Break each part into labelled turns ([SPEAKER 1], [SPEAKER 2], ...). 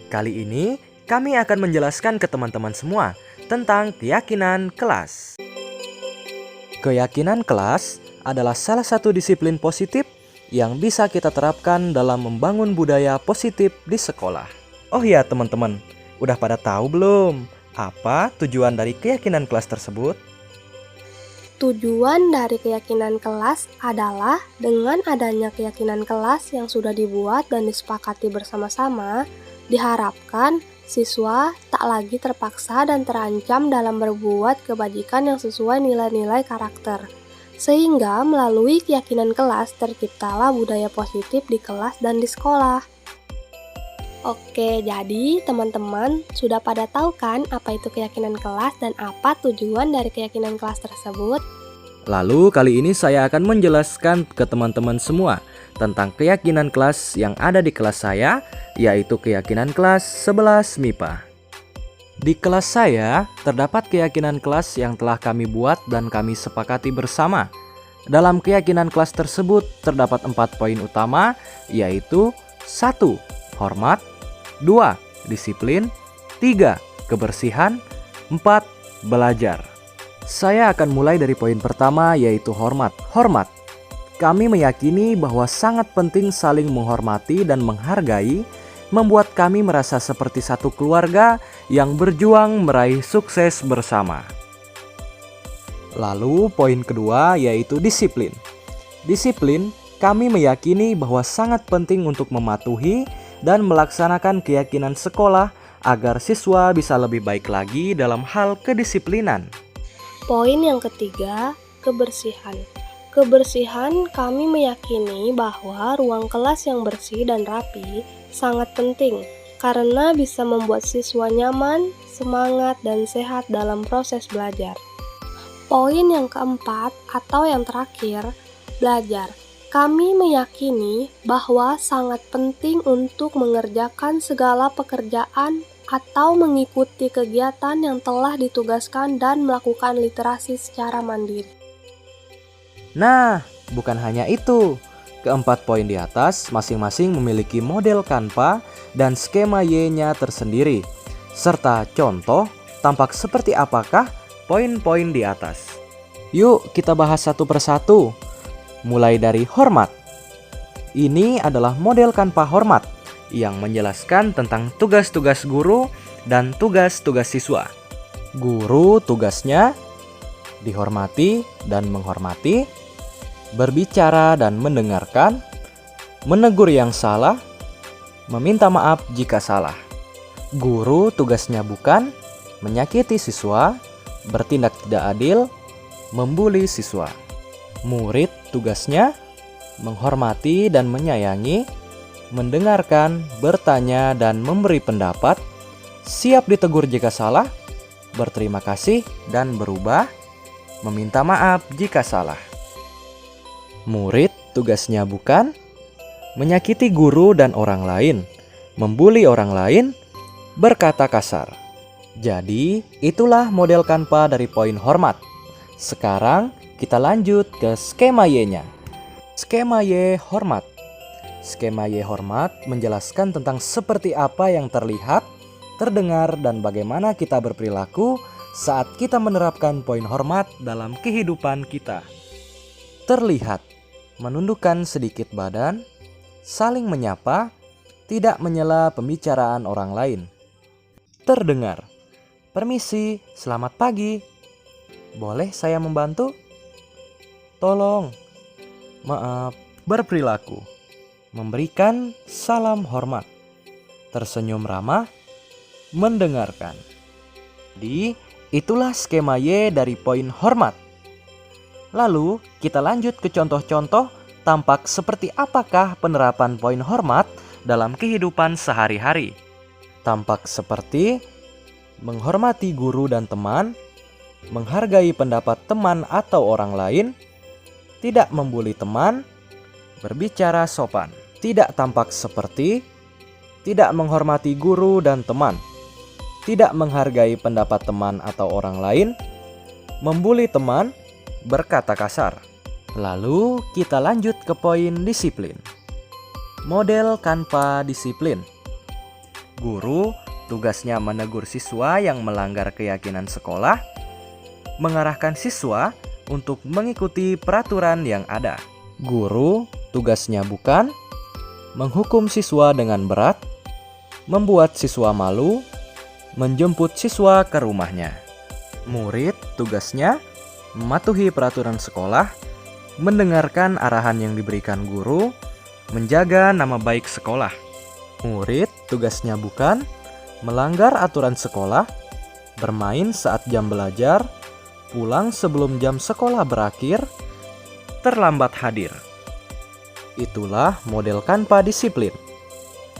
[SPEAKER 1] Kali ini kami akan menjelaskan ke teman-teman semua tentang keyakinan kelas. Keyakinan kelas adalah salah satu disiplin positif yang bisa kita terapkan dalam membangun budaya positif di sekolah. Oh iya teman-teman, udah pada tahu belum apa tujuan dari keyakinan kelas tersebut?
[SPEAKER 2] Tujuan dari keyakinan kelas adalah dengan adanya keyakinan kelas yang sudah dibuat dan disepakati bersama-sama, diharapkan siswa tak lagi terpaksa dan terancam dalam berbuat kebajikan yang sesuai nilai-nilai karakter. Sehingga melalui keyakinan kelas terciptalah budaya positif di kelas dan di sekolah. Oke, jadi teman-teman sudah pada tahu kan apa itu keyakinan kelas dan apa tujuan dari keyakinan kelas tersebut?
[SPEAKER 1] Lalu kali ini saya akan menjelaskan ke teman-teman semua tentang keyakinan kelas yang ada di kelas saya, yaitu keyakinan kelas 11 MIPA. Di kelas saya terdapat keyakinan kelas yang telah kami buat dan kami sepakati bersama. Dalam keyakinan kelas tersebut terdapat 4 poin utama, yaitu 1. Hormat, 2. Disiplin, 3. Kebersihan, 4. Belajar. Saya akan mulai dari poin pertama, yaitu hormat. Hormat. Kami meyakini bahwa sangat penting saling menghormati dan menghargai, membuat kami merasa seperti satu keluarga yang berjuang meraih sukses bersama. Lalu poin kedua, yaitu disiplin. Disiplin, kami meyakini bahwa sangat penting untuk mematuhi dan melaksanakan keyakinan sekolah agar siswa bisa lebih baik lagi dalam hal kedisiplinan.
[SPEAKER 2] Poin yang ketiga, kebersihan. Kebersihan kami meyakini bahwa ruang kelas yang bersih dan rapi sangat penting karena bisa membuat siswa nyaman, semangat, dan sehat dalam proses belajar. Poin yang keempat atau yang terakhir, belajar. Kami meyakini bahwa sangat penting untuk mengerjakan segala pekerjaan atau mengikuti kegiatan yang telah ditugaskan dan melakukan literasi secara mandiri.
[SPEAKER 1] Nah, bukan hanya itu. Keempat poin di atas masing-masing memiliki model Canva dan skema Y-nya tersendiri, serta contoh tampak seperti apakah poin-poin di atas. Yuk kita bahas satu persatu. Mulai dari hormat. Ini adalah model Canva hormat yang menjelaskan tentang tugas-tugas guru dan tugas-tugas siswa. Guru tugasnya dihormati dan menghormati, berbicara dan mendengarkan, menegur yang salah, meminta maaf jika salah. Guru tugasnya bukan menyakiti siswa, bertindak tidak adil, membuli siswa. Murid tugasnya menghormati dan menyayangi, mendengarkan, bertanya dan memberi pendapat, siap ditegur jika salah, berterima kasih dan berubah, meminta maaf jika salah. Murid tugasnya bukan menyakiti guru dan orang lain, membuli orang lain, berkata kasar. Jadi, itulah model Canva dari poin hormat. Sekarang, kita lanjut ke skema Y-nya. Skema Y hormat. Skema Y hormat menjelaskan tentang seperti apa yang terlihat, terdengar, dan bagaimana kita berperilaku saat kita menerapkan poin hormat dalam kehidupan kita. Terlihat, menundukkan sedikit badan, saling menyapa, tidak menyela pembicaraan orang lain. Terdengar, permisi, selamat pagi. Boleh saya membantu? Tolong, maaf, berperilaku. Memberikan salam hormat. Tersenyum ramah, mendengarkan. Jadi, itulah skema Y dari poin hormat. Lalu, kita lanjut ke contoh-contoh tampak seperti apakah penerapan poin hormat dalam kehidupan sehari-hari. Tampak seperti menghormati guru dan teman, menghargai pendapat teman atau orang lain, tidak membuli teman, berbicara sopan. Tidak tampak seperti tidak menghormati guru dan teman, tidak menghargai pendapat teman atau orang lain, membuli teman, berkata kasar. Lalu kita lanjut ke poin disiplin. Model Canva disiplin. Guru tugasnya menegur siswa yang melanggar keyakinan sekolah, mengarahkan siswa untuk mengikuti peraturan yang ada. Guru tugasnya bukan menghukum siswa dengan berat, membuat siswa malu, menjemput siswa ke rumahnya. Murid tugasnya mematuhi peraturan sekolah, mendengarkan arahan yang diberikan guru, menjaga nama baik sekolah. Murid tugasnya bukan melanggar aturan sekolah, bermain saat jam belajar, pulang sebelum jam sekolah berakhir, terlambat hadir. Itulah model Kanpa disiplin.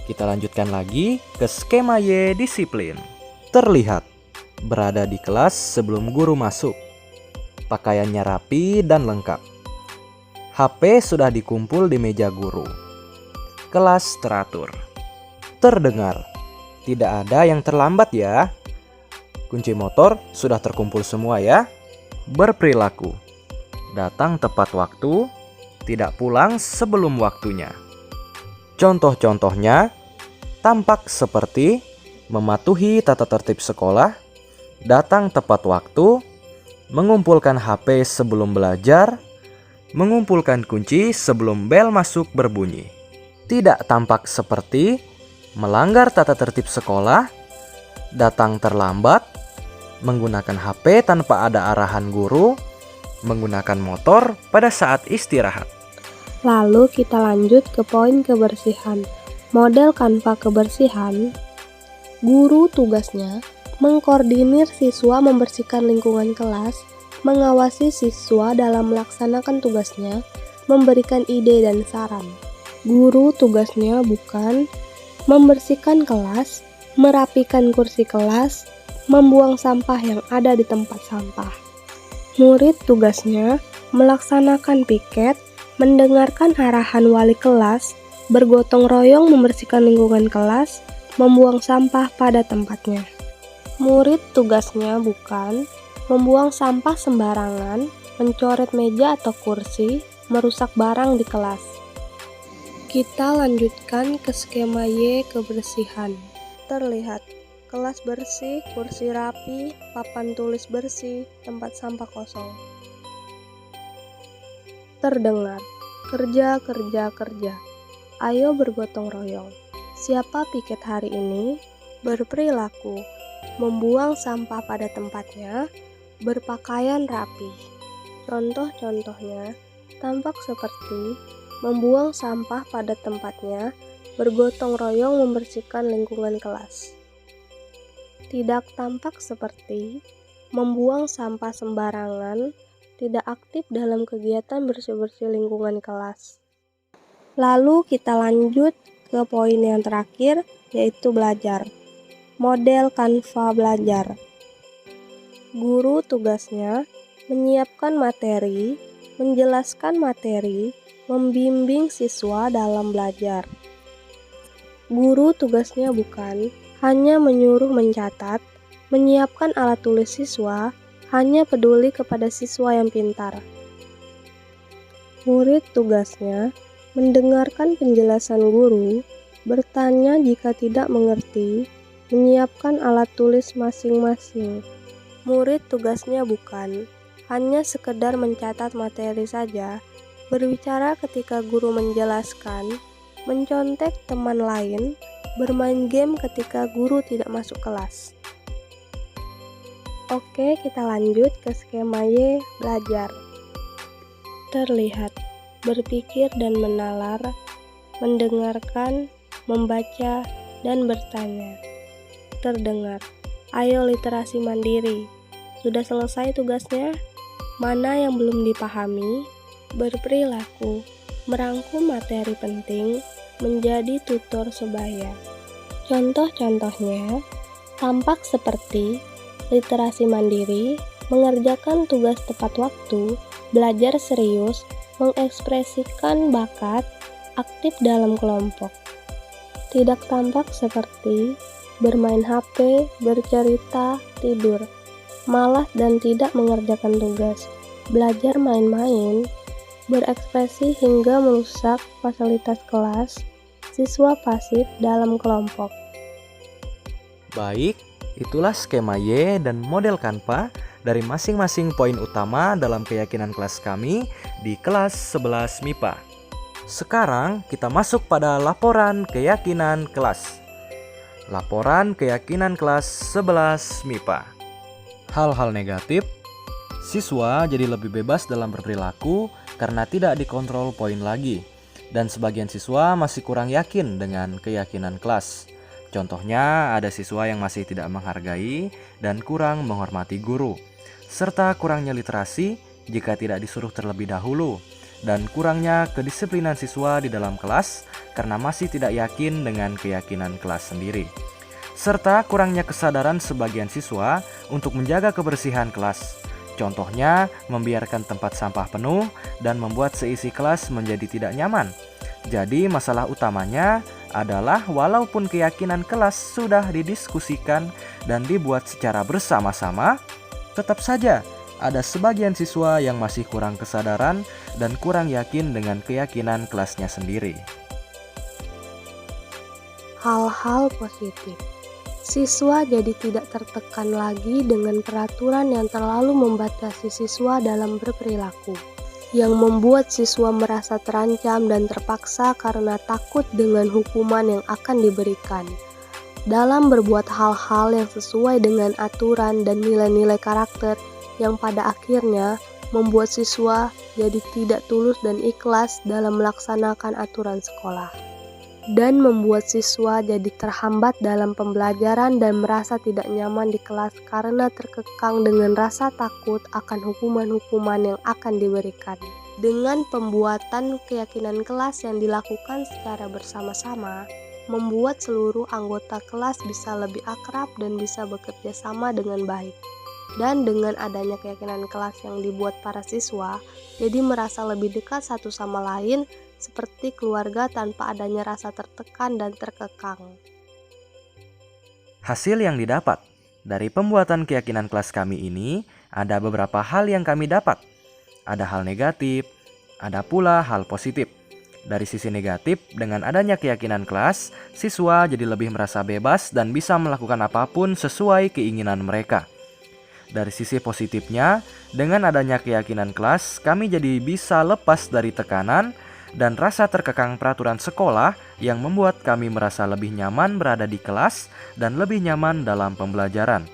[SPEAKER 1] Kita lanjutkan lagi ke skema Y disiplin. Terlihat berada di kelas sebelum guru masuk. Pakaiannya rapi dan lengkap. HP sudah dikumpul di meja guru. Kelas teratur. Terdengar, tidak ada yang terlambat ya. Kunci motor sudah terkumpul semua ya. Berperilaku, datang tepat waktu, tidak pulang sebelum waktunya. Contoh-contohnya tampak seperti mematuhi tata tertib sekolah, datang tepat waktu, mengumpulkan HP sebelum belajar, mengumpulkan kunci sebelum bel masuk berbunyi. Tidak tampak seperti melanggar tata tertib sekolah, datang terlambat, menggunakan HP tanpa ada arahan guru, menggunakan motor pada saat istirahat.
[SPEAKER 2] Lalu kita lanjut ke poin kebersihan. Model Kanpa kebersihan. Guru tugasnya mengkoordinir siswa membersihkan lingkungan kelas, mengawasi siswa dalam melaksanakan tugasnya, memberikan ide dan saran. Guru tugasnya bukan membersihkan kelas, merapikan kursi kelas, membuang sampah yang ada di tempat sampah. Murid tugasnya melaksanakan piket, mendengarkan arahan wali kelas, bergotong royong membersihkan lingkungan kelas, membuang sampah pada tempatnya. Murid tugasnya bukan membuang sampah sembarangan, mencoret meja atau kursi, merusak barang di kelas. Kita lanjutkan ke skema Y kebersihan. Terlihat kelas bersih, kursi rapi, papan tulis bersih, tempat sampah kosong. Terdengar, kerja, kerja, kerja. Ayo bergotong royong. Siapa piket hari ini? Berperilaku, membuang sampah pada tempatnya, berpakaian rapi. Contoh-contohnya tampak seperti membuang sampah pada tempatnya, bergotong royong membersihkan lingkungan kelas. Tidak tampak seperti membuang sampah sembarangan, tidak aktif dalam kegiatan bersih-bersih lingkungan kelas. Lalu kita lanjut ke poin yang terakhir, yaitu belajar. Model Kanva belajar. Guru tugasnya menyiapkan materi, menjelaskan materi, membimbing siswa dalam belajar. Guru tugasnya bukan hanya menyuruh mencatat, menyiapkan alat tulis siswa, hanya peduli kepada siswa yang pintar. Murid tugasnya mendengarkan penjelasan guru, bertanya jika tidak mengerti, menyiapkan alat tulis masing-masing. Murid tugasnya bukan hanya sekedar mencatat materi saja, berbicara ketika guru menjelaskan, mencontek teman lain, bermain game ketika guru tidak masuk kelas. Oke, kita lanjut ke skema Y belajar. Terlihat berpikir dan menalar, mendengarkan, membaca, dan bertanya. Terdengar, ayo literasi mandiri. Sudah selesai tugasnya? Mana yang belum dipahami? Berperilaku, merangkum materi penting, menjadi tutor sebaya. Contoh-contohnya tampak seperti literasi mandiri, mengerjakan tugas tepat waktu, belajar serius, mengekspresikan bakat, aktif dalam kelompok. Tidak tampak seperti bermain HP, bercerita, tidur, malas dan tidak mengerjakan tugas, belajar main-main, berekspresi hingga merusak fasilitas kelas, siswa pasif dalam kelompok.
[SPEAKER 1] Baik, itulah skema Y dan model Canva dari masing-masing poin utama dalam keyakinan kelas kami di kelas 11 MIPA. Sekarang kita masuk pada laporan keyakinan kelas. Laporan keyakinan kelas 11 MIPA. Hal-hal negatif, siswa jadi lebih bebas dalam berperilaku karena tidak dikontrol poin lagi. Dan sebagian siswa masih kurang yakin dengan keyakinan kelas. Contohnya ada siswa yang masih tidak menghargai dan kurang menghormati guru, serta kurangnya literasi jika tidak disuruh terlebih dahulu, dan kurangnya kedisiplinan siswa di dalam kelas karena masih tidak yakin dengan keyakinan kelas sendiri, serta kurangnya kesadaran sebagian siswa untuk menjaga kebersihan kelas. Contohnya, membiarkan tempat sampah penuh dan membuat seisi kelas menjadi tidak nyaman. Jadi masalah utamanya adalah walaupun keyakinan kelas sudah didiskusikan dan dibuat secara bersama-sama, tetap saja ada sebagian siswa yang masih kurang kesadaran dan kurang yakin dengan keyakinan kelasnya sendiri.
[SPEAKER 2] Hal-hal positif. Siswa jadi tidak tertekan lagi dengan peraturan yang terlalu membatasi siswa dalam berperilaku, yang membuat siswa merasa terancam dan terpaksa karena takut dengan hukuman yang akan diberikan. Dalam berbuat hal-hal yang sesuai dengan aturan dan nilai-nilai karakter yang pada akhirnya membuat siswa jadi tidak tulus dan ikhlas dalam melaksanakan aturan sekolah, dan membuat siswa jadi terhambat dalam pembelajaran dan merasa tidak nyaman di kelas karena terkekang dengan rasa takut akan hukuman-hukuman yang akan diberikan. Dengan pembuatan keyakinan kelas yang dilakukan secara bersama-sama, membuat seluruh anggota kelas bisa lebih akrab dan bisa bekerja sama dengan baik. Dan dengan adanya keyakinan kelas yang dibuat para siswa, jadi merasa lebih dekat satu sama lain, seperti keluarga tanpa adanya rasa tertekan dan terkekang.
[SPEAKER 1] Hasil yang didapat dari pembuatan keyakinan kelas kami ini, ada beberapa hal yang kami dapat. Ada hal negatif, ada pula hal positif. Dari sisi negatif, dengan adanya keyakinan kelas, siswa jadi lebih merasa bebas dan bisa melakukan apapun sesuai keinginan mereka. Dari sisi positifnya, dengan adanya keyakinan kelas, kami jadi bisa lepas dari tekanan dan rasa terkekang peraturan sekolah yang membuat kami merasa lebih nyaman berada di kelas dan lebih nyaman dalam pembelajaran.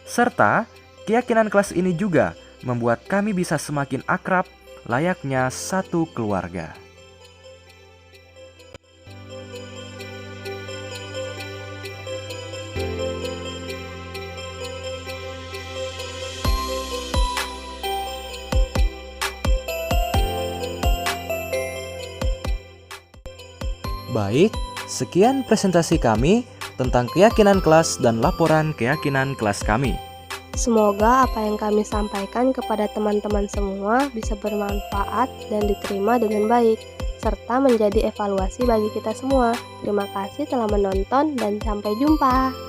[SPEAKER 1] Serta, keyakinan kelas ini juga membuat kami bisa semakin akrab layaknya satu keluarga. Baik, sekian presentasi kami tentang keyakinan kelas dan laporan keyakinan kelas kami.
[SPEAKER 2] Semoga apa yang kami sampaikan kepada teman-teman semua bisa bermanfaat dan diterima dengan baik, serta menjadi evaluasi bagi kita semua. Terima kasih telah menonton dan sampai jumpa.